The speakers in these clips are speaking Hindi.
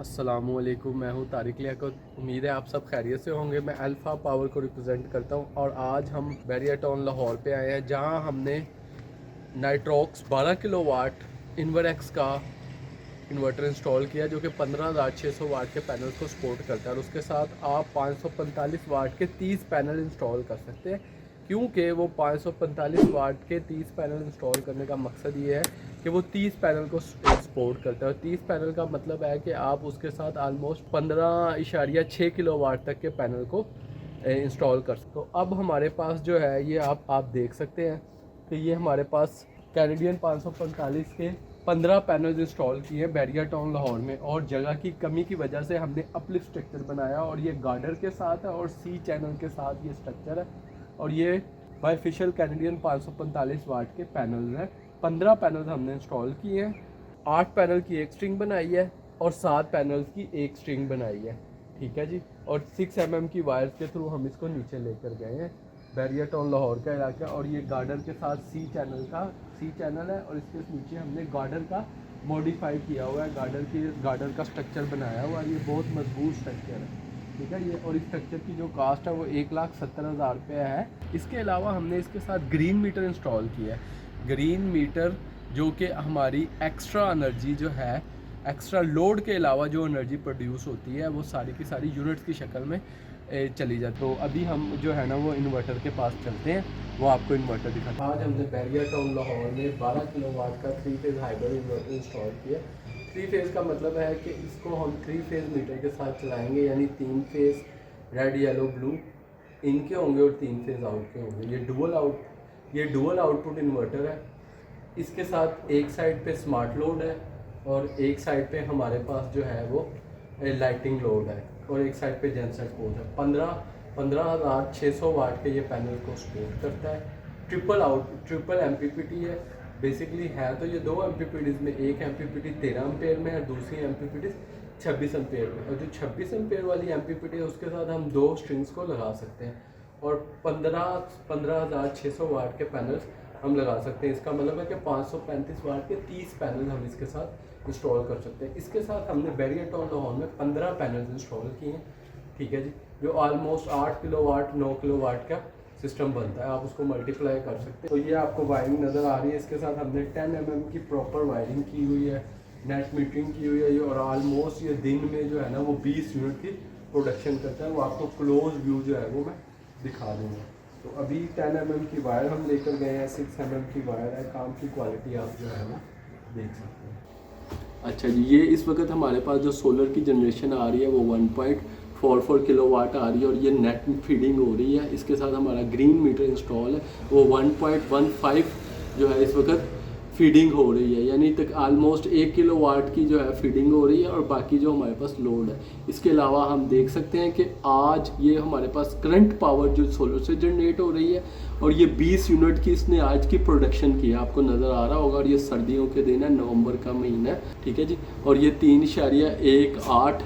अस्सलामुअलैकुम, मैं हूं तारिक लियाकत। उम्मीद है आप सब खैरियत से होंगे। मैं अल्फ़ा पावर को रिप्रेजेंट करता हूं और आज हम बैरियर टाउन लाहौर पे आए हैं, जहां हमने नाइट्रॉक्स 12 किलोवाट इन्वरएक्स का इन्वर्टर इंस्टॉल किया, जो कि 15,600 वाट के पैनल को सपोर्ट करता है। और उसके साथ आप 545 वाट के 30 पैनल इंस्टॉल कर सकते हैं। क्योंकि वो 545 वाट के 30 पैनल इंस्टॉल करने का मकसद ये है कि वो 30 पैनल को सपोर्ट करता है। और 30 पैनल का मतलब है कि आप उसके साथ आलमोस्ट 15.6 किलो वाट तक के पैनल को इंस्टॉल कर सकते हो। तो अब हमारे पास जो है ये आप देख सकते हैं कि ये हमारे पास कैनेडियन 545 के 15 पैनल्स इंस्टॉल किए हैं बैरियर टाउन लाहौर में। और जगह की कमी की वजह से हमने अपलिफ्ट स्ट्रक्चर बनाया, और ये गार्डर के साथ है और सी चैनल के साथ ये स्ट्रक्चर है। और ये बायफिशियल कैनेडियन 545 वाट के पैनल हैं। 15 पैनल्स हमने इंस्टॉल किए हैं। 8 पैनल की एक स्ट्रिंग बनाई है और 7 पैनल्स की एक स्ट्रिंग बनाई है, ठीक है जी। और 6 mm की वायर्स के थ्रू हम इसको नीचे लेकर गए हैं। बैरियर टाउन लाहौर का इलाका, और ये गार्डर के साथ सी चैनल है। और इसके नीचे हमने गार्डर का मॉडिफाई किया हुआ है, गार्डर का स्ट्रक्चर बनाया हुआ है। ये बहुत मजबूत स्ट्रक्चर है, ठीक है ये। और इस स्ट्रक्चर की जो कास्ट है वो 1,70,000 रुपये है। इसके अलावा हमने इसके साथ ग्रीन मीटर इंस्टॉल किया है। ग्रीन मीटर जो कि हमारी एक्स्ट्रा एनर्जी जो है, एक्स्ट्रा लोड के अलावा जो एनर्जी प्रोड्यूस होती है, वो सारी की सारी यूनिट्स की शक्ल में चली जाती। तो अभी हम जो है ना वो इन्वर्टर के पास चलते हैं, वो आपको इन्वर्टर दिखाते हैं। आज हमने बैरियर टाउन लाहौर में 12 किलोवाट का 3 फेज़ हाइब्रिड इन्वर्टर इंस्टॉल किया। 3 फेज़ का मतलब है कि इसको हम 3 फेज़ मीटर के साथ चलाएंगे, यानी 3 फेज़ रेड येलो ब्लू इनके होंगे और 3 फेज़ आउट के होंगे। ये डुअल आउटपुट इन्वर्टर है। इसके साथ एक साइड पे स्मार्ट लोड है और एक साइड पे हमारे पास जो है वो लाइटिंग लोड है, और एक साइड पे जनसेट पोर्ट है। 15,600 वाट के ये पैनल को सपोर्ट करता है। ट्रिपल एमपीपीटी है। बेसिकली है तो ये 2 एमपीपीटीज में, एक एमपीपीटी 13 एम्पेयर में है, दूसरी एमपीपीटी 26 एम्पेयर में। और जो 26 एम्पेयर वाली एमपीपीटी है उसके साथ हम 2 स्ट्रिंग्स को लगा सकते हैं, और 15,600 वाट के पैनल्स हम लगा सकते हैं। इसका मतलब है कि 535 वाट के 30 पैनल हम इसके साथ इंस्टॉल कर सकते हैं। इसके साथ हमने बैरियर टाउन लाहौर में 15 पैनल्स इंस्टॉल किए हैं, ठीक है जी, जो ऑलमोस्ट 8 किलोवाट 9 किलोवाट का सिस्टम बनता है। आप उसको मल्टीप्लाई कर सकते हैं। तो ये आपको वायरिंग नज़र आ रही है। इसके साथ हमने 10 mm की प्रॉपर वायरिंग की हुई है, नेट मीटरिंग की हुई है। और ऑलमोस्ट ये दिन में जो है ना वो 20 यूनिट की प्रोडक्शन करता है। वो आपको क्लोज व्यू जो है वो मैं दिखा दूँगा। तो अभी 10 mm की वायर हम लेकर गए हैं, 6 mm की वायर है। काम की क्वालिटी आप जो है ना देख सकते हैं। अच्छा जी, ये इस वक्त हमारे पास जो सोलर की जनरेशन आ रही है वो 1.44 किलोवाट आ रही है, और ये नेट फीडिंग हो रही है। इसके साथ हमारा ग्रीन मीटर इंस्टॉल है, वो 1.15 जो है इस वक्त फीडिंग हो रही है, यानी तक आलमोस्ट 1 किलोवाट की जो है फीडिंग हो रही है, और बाकी जो हमारे पास लोड है। इसके अलावा हम देख सकते हैं कि आज ये हमारे पास करंट पावर जो सोलर से जनरेट हो रही है, और ये 20 यूनिट की इसने आज की प्रोडक्शन की है, आपको नज़र आ रहा होगा। और ये सर्दियों के दिन है, नवंबर का महीना है, ठीक है जी। और ये 3.18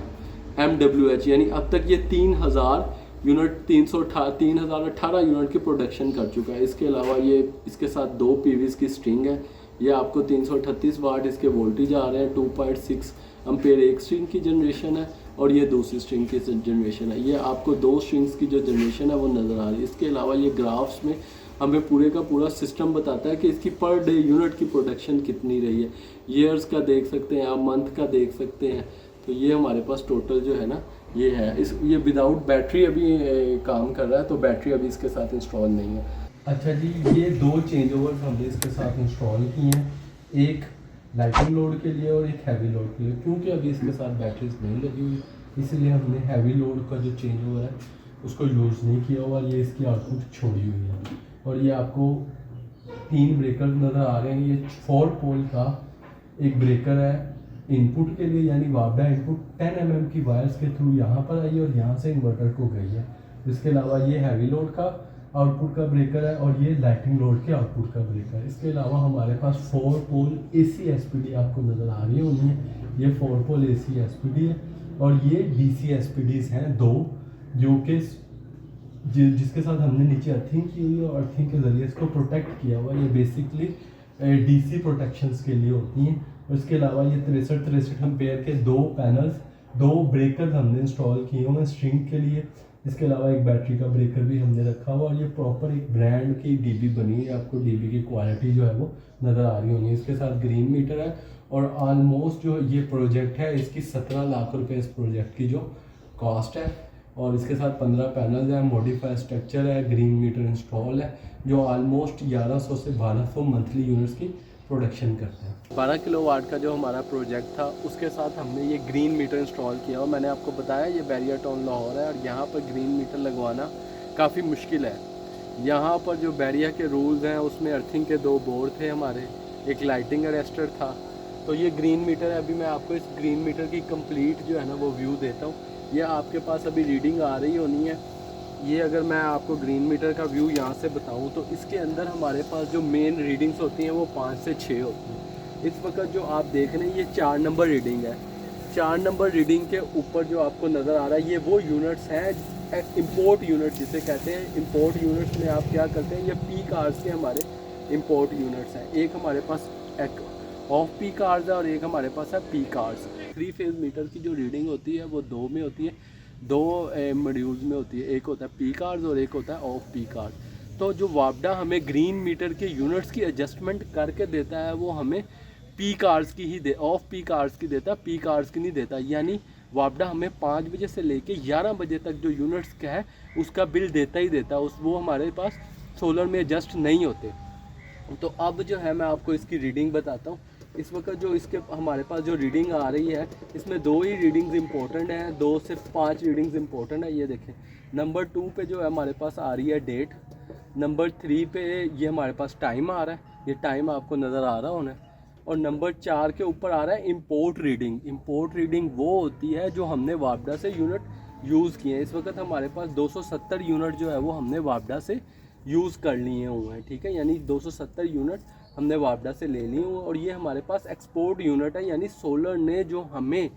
MWH, यानी अब तक ये 3,000 यूनिट 3,018 यूनिट की प्रोडक्शन कर चुका है। इसके अलावा ये इसके साथ 2 PVs की स्ट्रिंग है। ये आपको 338 वाट इसके वोल्टेज आ रहे हैं। 2.6 एम्पेयर एक स्ट्रिंग की जनरेशन है, और ये दूसरी स्ट्रिंग की जनरेशन है। ये आपको 2 स्ट्रिंग्स की जो जनरेशन है वो नज़र आ रही है। इसके अलावा ये ग्राफ्स में हमें पूरे का पूरा सिस्टम बताता है कि इसकी पर डे यूनिट की प्रोडक्शन कितनी रही है। ईयर्स का देख सकते हैं आप, मंथ का देख सकते हैं। तो ये हमारे पास टोटल जो है ना ये है। ये विदाउट बैटरी अभी काम कर रहा है, तो बैटरी अभी इसके साथ इंस्टॉल नहीं है। अच्छा जी, ये 2 चेंज ओवर्स हमने इसके साथ इंस्टॉल किए हैं, एक लाइटिंग लोड के लिए और एक हैवी लोड के लिए। क्योंकि अभी इसके साथ बैटरीज नहीं लगी हुई, इसलिए हमने हैवी लोड का जो चेंज ओवर है उसको यूज़ नहीं किया हुआ। ये इसकी आउटपुट छोड़ी हुई है। और ये आपको 3 ब्रेकर नज़र आ रहे हैं। ये 4 पोल का एक ब्रेकर है इनपुट के लिए, यानी वापडा इनपुट 10 mm की वायर्स के थ्रू यहाँ पर आई और यहाँ से इन्वर्टर को गई है। इसके अलावा ये हैवी लोड का आउटपुट का ब्रेकर है, और ये लाइटिंग लोड के आउटपुट का ब्रेकर है। इसके अलावा हमारे पास 4 पोल AC SPD आपको नज़र आ रही है उन्हें। ये 4 पोल AC SPD है, और ये DC SPDs हैं 2, जो कि जिसके साथ हमने नीचे अर्थिंग की हुई है, और अर्थिंग के ज़रिए इसको प्रोटेक्ट किया हुआ है। ये बेसिकली DC प्रोटेक्शंस के लिए होती हैं। और इसके अलावा ये 63 एम्पेयर के 2 पैनल्स 2 ब्रेकर हमने इंस्टॉल किए हुए हैं स्ट्रिंग के लिए। इसके अलावा एक बैटरी का ब्रेकर भी हमने रखा हुआ और ये प्रॉपर एक ब्रांड की डीबी बनी है। आपको डीबी की क्वालिटी जो है वो नज़र आ रही होगी। इसके साथ ग्रीन मीटर है और ऑलमोस्ट जो ये प्रोजेक्ट है इसकी 17 लाख रुपए इस प्रोजेक्ट की जो कॉस्ट है। और इसके साथ 15 पैनल्स हैं, मॉडिफाइड स्ट्रक्चर है, ग्रीन मीटर इंस्टॉल है, जो ऑलमोस्ट 1100 से 1200 मंथली यूनिट्स की प्रोडक्शन करते हैं। 12 किलोवाट का जो हमारा प्रोजेक्ट था उसके साथ हमने ये ग्रीन मीटर इंस्टॉल किया और मैंने आपको बताया ये बैरियर टाउन लाहौर है और यहाँ पर ग्रीन मीटर लगवाना काफ़ी मुश्किल है। यहाँ पर जो बैरियर के रूल्स हैं उसमें अर्थिंग के 2 बोर्ड थे हमारे, एक लाइटिंग अरेस्टर था। तो ये ग्रीन मीटर है। अभी मैं आपको इस ग्रीन मीटर की कंप्लीट जो है ना वो व्यू देता हूँ। ये आपके पास अभी रीडिंग आ रही होनी है। ये अगर मैं आपको ग्रीन मीटर का व्यू यहाँ से बताऊँ तो इसके अंदर हमारे पास जो मेन रीडिंग्स होती हैं वो 5 से 6 होती हैं। इस वक्त जो आप देख रहे हैं ये 4 नंबर रीडिंग है। 4 नंबर रीडिंग के ऊपर जो आपको नज़र आ रहा है ये वो यूनिट्स हैं, इंपोर्ट यूनिट जिसे कहते हैं। इंपोर्ट यूनिट्स में आप क्या करते हैं, ये पीक आवर्स के हमारे इंपोर्ट यूनिट्स हैं। एक हमारे पास एक ऑफ पीक आवर्स है और एक हमारे पास है पीक आवर्स। 3 फेज मीटर की जो रीडिंग होती है वो 2 में होती है, 2 मॉड्यूल्स में होती है। एक होता है पीक आवर्स और एक होता है ऑफ पीक आवर्स। तो जो वापडा हमें ग्रीन मीटर के यूनिट्स की एडजस्टमेंट करके देता है वो हमें पीक आवर्स की ही ऑफ पीक आवर्स की देता है, पीक आवर्स की नहीं देता। यानी वापडा हमें 5 बजे से लेके 11 बजे तक जो यूनिट्स का है उसका बिल देता ही देता है। वो हमारे पास सोलर में एडजस्ट नहीं होते। तो अब जो है मैं आपको इसकी रीडिंग बताता हूँ। इस वक्त जो इसके हमारे पास जो रीडिंग आ रही है इसमें 2 ही रीडिंग्स इंपॉर्टेंट हैं, 2 से 5 रीडिंग्स इंपॉर्टेंट है। ये देखें, नंबर 2 पे जो है हमारे पास आ रही है डेट, नंबर 3 पे ये हमारे पास टाइम आ रहा है, ये टाइम आपको नज़र आ रहा होना है। और नंबर 4 के ऊपर आ रहा है इंपोर्ट रीडिंग। इंपोर्ट रीडिंग वो होती है जो हमने वापडा से यूनिट यूज़ किए हैं। इस वक्त हमारे पास 270 यूनिट जो है वो हमने वापडा से यूज़ कर लिए हुए हैं, ठीक है। यानी 270 यूनिट हमने वापडा से ले ली हुए और ये हमारे पास एक्सपोर्ट यूनिट है। यानी सोलर ने जो हमें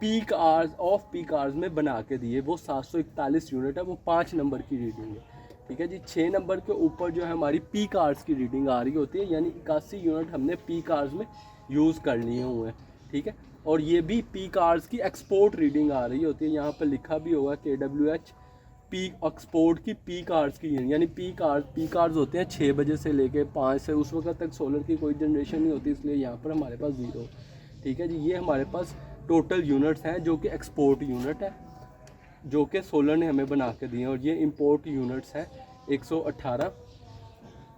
peak hours off peak hours में बना के दिए वो 741 यूनिट है, वो 5 नंबर की रीडिंग है, ठीक है जी। 6 नंबर के ऊपर जो है हमारी पीक आवर्स की रीडिंग आ रही होती है, यानी 81 यूनिट हमने पीक आवर्स में यूज़ कर लिए हुए हैं, ठीक है। और ये भी पीक आवर्स की एक्सपोर्ट रीडिंग आ रही होती है। यहाँ पर लिखा भी होगा KWH पीक एक्सपोर्ट की पीक आवर्स की, यानी पीक आवर्स होते हैं 6 बजे से लेके 5 से, उस वक्त तक सोलर की कोई जनरेशन नहीं होती, इसलिए यहाँ पर हमारे पास 0, ठीक है जी। ये हमारे पास टोटल यूनिट्स हैं जो कि एक्सपोर्ट यूनिट है, जो कि सोलर ने हमें बना के दिए हैं। और ये इंपोर्ट यूनिट्स हैं 118,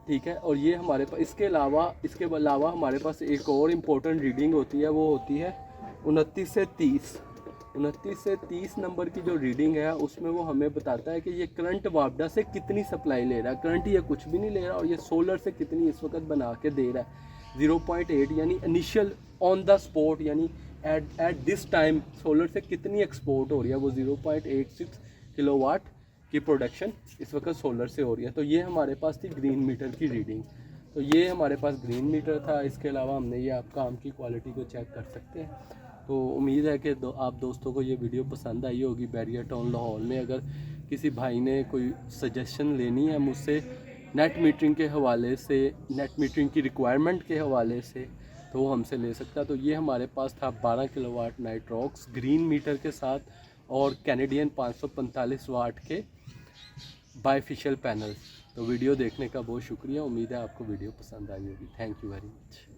ठीक है। और ये हमारे पास इसके अलावा हमारे पास एक और इम्पोर्टेंट रीडिंग होती है, वो होती है 29 से 30 नंबर की जो रीडिंग है उसमें वो हमें बताता है कि ये करंट वापडा से कितनी सप्लाई ले रहा है। करंट ये कुछ भी नहीं ले रहा और ये सोलर से कितनी इस वक्त बना के दे रहा है 0.8, यानी इनिशियल ऑन द स्पॉट, यानी एट दिस टाइम सोलर से कितनी एक्सपोर्ट हो रही है, वो 0.86 किलोवाट की प्रोडक्शन इस वक्त सोलर से हो रही है। तो ये हमारे पास थी ग्रीन मीटर की रीडिंग। तो ये हमारे पास ग्रीन मीटर था। इसके अलावा हमने ये आप काम की क्वालिटी को चेक कर सकते हैं। तो उम्मीद है कि आप दोस्तों को ये वीडियो पसंद आई होगी। बैरियर टाउन लाहौर में अगर किसी भाई ने कोई सजेशन लेनी है मुझसे नेट मीटरिंग के हवाले से, नेट मीटरिंग की रिक्वायरमेंट के हवाले से, तो वो हमसे ले सकता है। तो ये हमारे पास था 12 किलोवाट नाइट्रॉक्स ग्रीन मीटर के साथ और कैनेडियन 545 वाट के बाईफिशियल पैनल्स। तो वीडियो देखने का बहुत शुक्रिया। उम्मीद है आपको वीडियो पसंद आई होगी। Thank you very much.